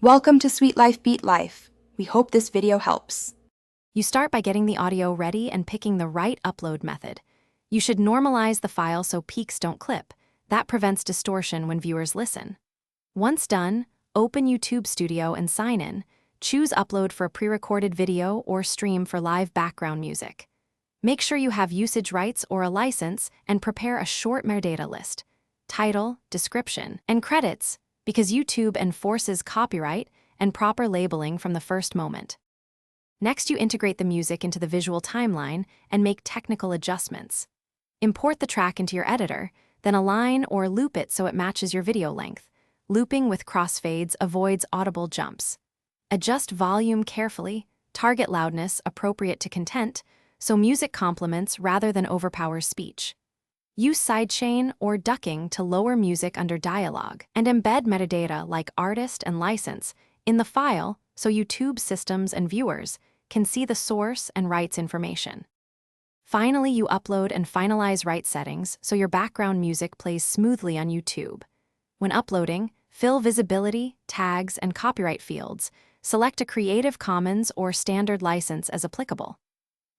Welcome to Sweet Life Beat Life. We hope this video helps. You start by getting the audio ready and picking the right upload method. You should normalize the file so peaks don't clip. That prevents distortion when viewers listen. Once done, open YouTube Studio and sign in. Choose Upload for a pre-recorded video or Stream for live background music. Make sure you have usage rights or a license and prepare a short metadata list. Title, description, and credits, because YouTube enforces copyright and proper labeling from the first moment. Next, you integrate the music into the visual timeline and make technical adjustments. Import the track into your editor, then align or loop it so it matches your video length. Looping with crossfades avoids audible jumps. Adjust volume carefully, target loudness appropriate to content, so music complements rather than overpowers speech. Use sidechain or ducking to lower music under dialogue, and embed metadata like artist and license in the file so YouTube systems and viewers can see the source and rights information. Finally, you upload and finalize rights settings so your background music plays smoothly on YouTube. When uploading, fill visibility, tags, and copyright fields. Select a Creative Commons or standard license as applicable.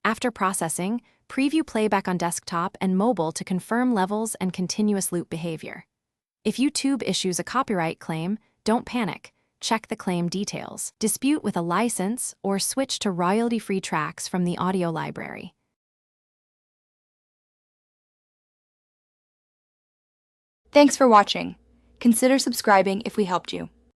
After processing, preview playback on desktop and mobile to confirm levels and continuous loop behavior. If YouTube issues a copyright claim, don't panic. Check the claim details, dispute with a license, or switch to royalty-free tracks from the audio library. Thanks for watching. Consider subscribing if we helped you.